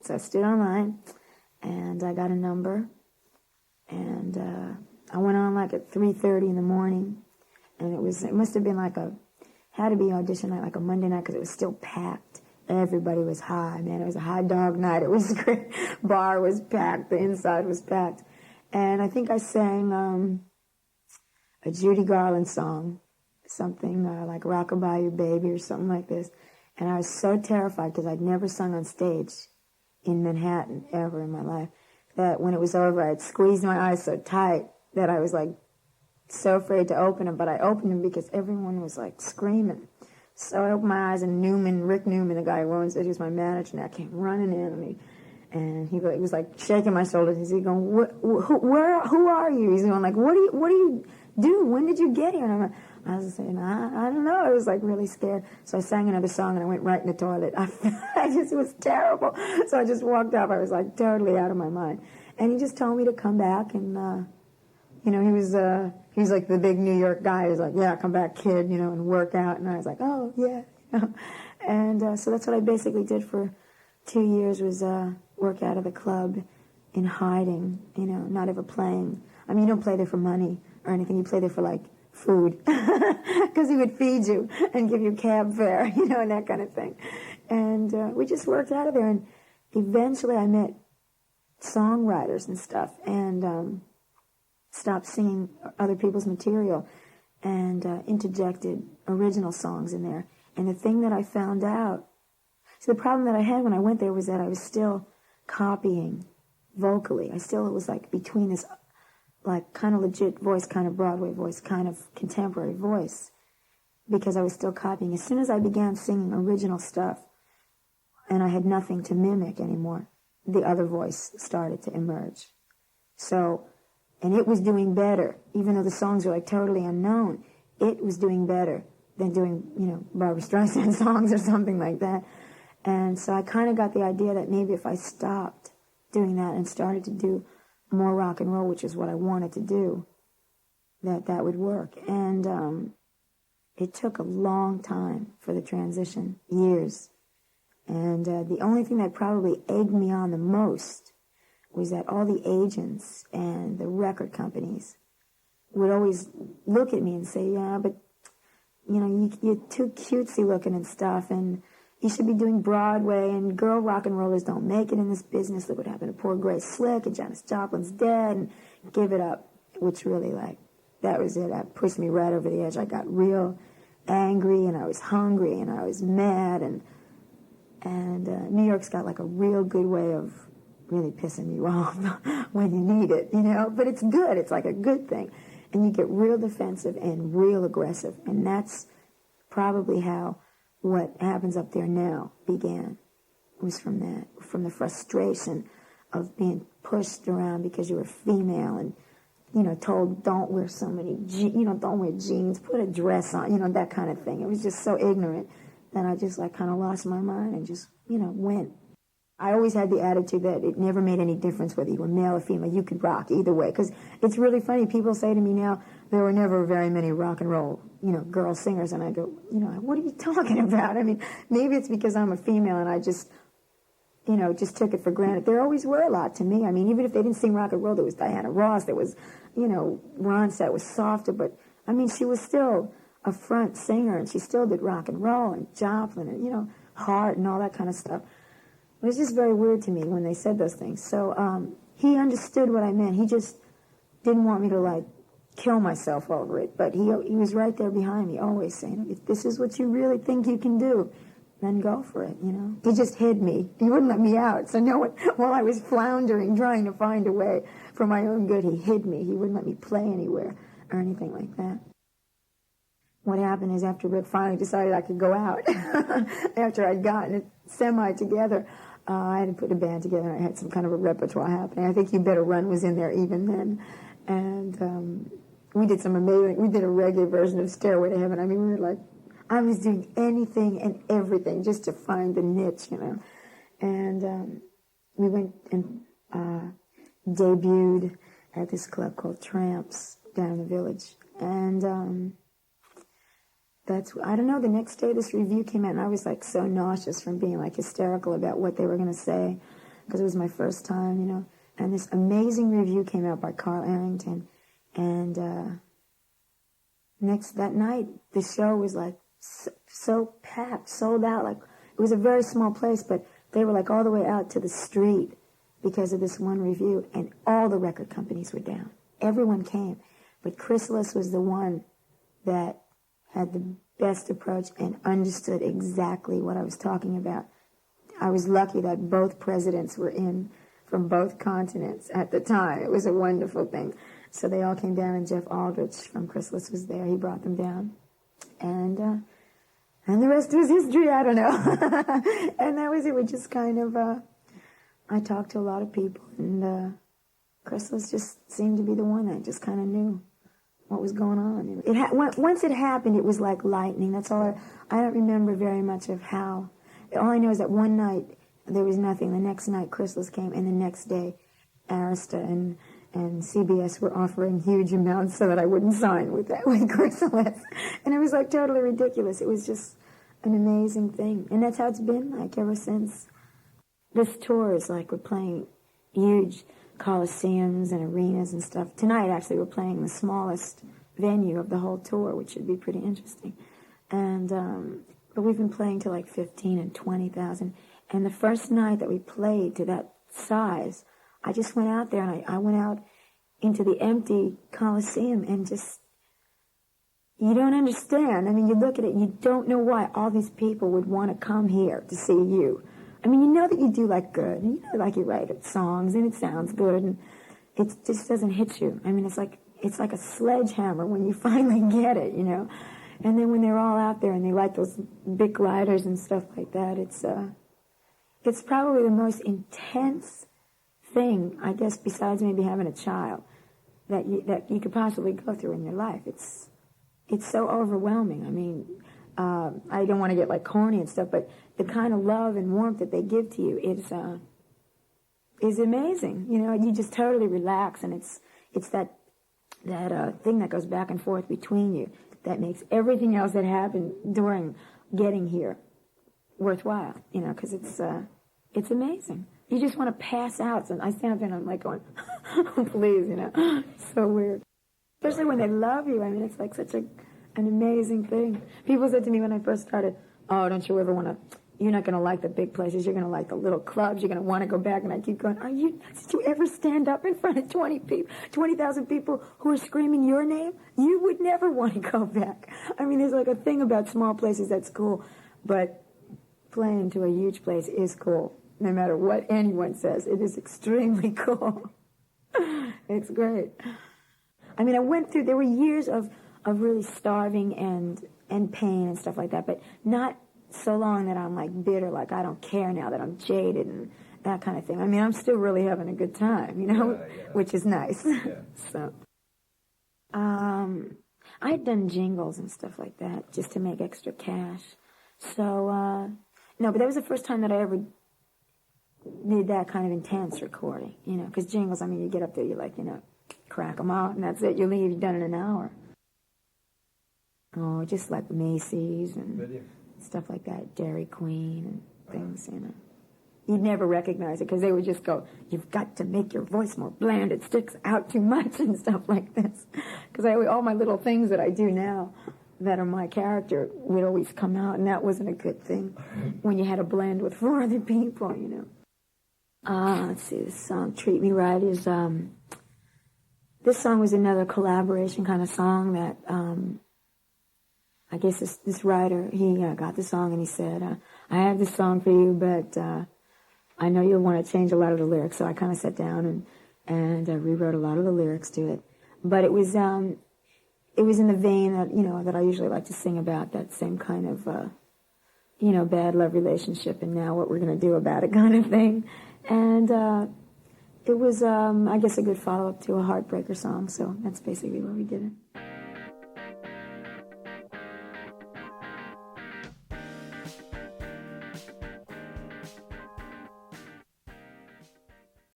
So I stood online, and I got a number, and I went on like at 3:30 in the morning, and it must have been had to be audition night, like a Monday night, because it was still packed. Everybody was high, man. It was a hot dog night. It was great. Bar was packed. The inside was packed. And I think I sang a Judy Garland song, something like Rockabye You Baby or something like this. And I was so terrified because I'd never sung on stage in Manhattan ever in my life, that when it was over, I'd squeezed my eyes so tight that I was like so afraid to open them. But I opened them because everyone was like screaming. So I opened my eyes, and Rick Newman, the guy who owns it, he was my manager, and I came running in, and he was like shaking my shoulders. He's going, who are you? He's going like, what do you do? When did you get here? And I was saying, I don't know. I was like really scared. So I sang another song, and I went right in the toilet. It was terrible. So I just walked up. I was like totally out of my mind. And he just told me to come back, and he was like the big New York guy. He was like, yeah, come back, kid, and work out. And I was like, oh, yeah. And so that's what I basically did for 2 years, was work out of the club in hiding, not ever playing. I mean, you don't play there for money or anything. You play there for, like, food, because he would feed you and give you cab fare, and that kind of thing. And we just worked out of there. And eventually I met songwriters and stuff, and stopped singing other people's material and interjected original songs in there. And the thing that I found out, so the problem that I had when I went there was that I was still copying vocally. It was like between this like kind of legit voice, kind of Broadway voice, kind of contemporary voice, because I was still copying. As soon as I began singing original stuff and I had nothing to mimic anymore, the other voice started to emerge. So, and it was doing better, even though the songs were like totally unknown. It was doing better than doing, Barbra Streisand songs or something like that. And so I kind of got the idea that maybe if I stopped doing that and started to do more rock and roll, which is what I wanted to do, that would work. And it took a long time for the transition, years. And the only thing that probably egged me on the most was that all the agents and the record companies would always look at me and say, yeah, but, you're too cutesy looking and stuff, and you should be doing Broadway, and girl rock and rollers don't make it in this business. Look what happened to poor Grace Slick, and Janis Joplin's dead, and give it up, which really, that was it. That pushed me right over the edge. I got real angry, and I was hungry, and I was mad, and New York's got, a real good way of really pissing you off when you need it, but it's good. It's like a good thing. And you get real defensive and real aggressive. And that's probably how what happens up there now began. It was from that, from the frustration of being pushed around because you were female and, told don't wear so many, don't wear jeans, put a dress on, that kind of thing. It was just so ignorant that I just kind of lost my mind and just, went. I always had the attitude that it never made any difference whether you were male or female. You could rock either way. Because it's really funny. People say to me now, there were never very many rock and roll, girl singers. And I go, what are you talking about? I mean, maybe it's because I'm a female and I just, just took it for granted. There always were a lot to me. I mean, even if they didn't sing rock and roll, there was Diana Ross, there was, Ronstadt was softer. But, I mean, she was still a front singer and she still did rock and roll and Joplin and, Hart and all that kind of stuff. It was just very weird to me when they said those things. So he understood what I meant. He just didn't want me to, kill myself over it. But he was right there behind me, always saying, if this is what you really think you can do, then go for it, He just hid me. He wouldn't let me out. So while I was floundering, trying to find a way for my own good, he hid me. He wouldn't let me play anywhere or anything like that. What happened is after Rick finally decided I could go out, after I'd gotten it semi-together, I had to put a band together, and I had some kind of a repertoire happening. I think You Better Run was in there even then. And we did some amazing, we did a reggae version of Stairway to Heaven. I mean, we were I was doing anything and everything just to find the niche, And we went and debuted at this club called Tramps down in the Village. And I don't know, the next day this review came out, and I was so nauseous from being hysterical about what they were going to say, because it was my first time, you know. And this amazing review came out by Carl Arrington. And that night, the show was like so packed, sold out. Like, it was a very small place, but they were like all the way out to the street because of this one review. And all the record companies were down. Everyone came. But Chrysalis was the one that had the best approach and understood exactly what I was talking about. I was lucky that both presidents were in from both continents at the time. It was a wonderful thing. So they all came down, and Jeff Aldrich from Chrysalis was there. He brought them down. And the rest was history, I don't know. And that was it. We just kind of, I talked to a lot of people, and Chrysalis just seemed to be the one that just kind of knew what was going on. Once it happened, it was like lightning. That's all. I don't remember very much of how. All I know is that one night there was nothing. The next night Chrysalis came, and the next day Arista and CBS were offering huge amounts so that I wouldn't sign with Chrysalis. And it was like totally ridiculous. It was just an amazing thing. And that's how it's been like ever since. This tour is like we're playing huge coliseums and arenas and stuff. Tonight, actually, we're playing the smallest venue of the whole tour, which should be pretty interesting. And but we've been playing to like 15 and 20,000. And the first night that we played to that size, I just went out there, and I went out into the empty Coliseum, and just, you don't understand. I mean, you look at it, you don't know why all these people would want to come here to see you. I mean, you know that you do like good, and you know like you write songs, and it sounds good, and it just doesn't hit you. I mean, it's like a sledgehammer when you finally get it, you know. And then when they're all out there and they light those big lighters and stuff like that, it's probably the most intense thing, I guess, besides maybe having a child, that you could possibly go through in your life. It's so overwhelming. I mean, I don't want to get like corny and stuff, but the kind of love and warmth that they give to you is amazing. You know, you just totally relax, and it's that thing that goes back and forth between you that makes everything else that happened during getting here worthwhile. You know, because it's amazing. You just want to pass out. And I stand up there and I'm like going, please, you know. So weird. Especially when they love you. I mean, it's like such an amazing thing. People said to me when I first started, oh, don't you ever want to, you're not going to like the big places. You're going to like the little clubs. You're going to want to go back. And I keep going, did you ever stand up in front of 20,000 people who are screaming your name? You would never want to go back. I mean, there's like a thing about small places that's cool, but playing to a huge place is cool. No matter what anyone says, it is extremely cool. It's great. I mean, there were years of really starving and pain and stuff like that, but not so long that I'm like bitter, like I don't care now, that I'm jaded and that kind of thing. I mean, I'm still really having a good time, you know, which is nice. Yeah. So, I had done jingles and stuff like that just to make extra cash. So, no, but that was the first time that I ever did that kind of intense recording, you know, because jingles, I mean, you get up there, you like, you know, crack them out, and that's it. You leave, you're done in an hour. Oh, just like Macy's and stuff like that, Dairy Queen and things, you know. You'd never recognize it because they would just go, you've got to make your voice more bland. It sticks out too much and stuff like this. Because all my little things that I do now that are my character would always come out, and that wasn't a good thing when you had to blend with 4 other people, you know. Let's see, this song, Treat Me Right, is, this song was another collaboration kind of song that, I guess this writer, he got the song and he said, I have this song for you, but I know you'll want to change a lot of the lyrics. So I kind of sat down and rewrote a lot of the lyrics to it. But it was in the vein that, you know, that I usually like to sing about, that same kind of, you know, bad love relationship and now what we're going to do about it kind of thing. And it was, I guess, a good follow-up to a Heartbreaker song, so that's basically what we did it.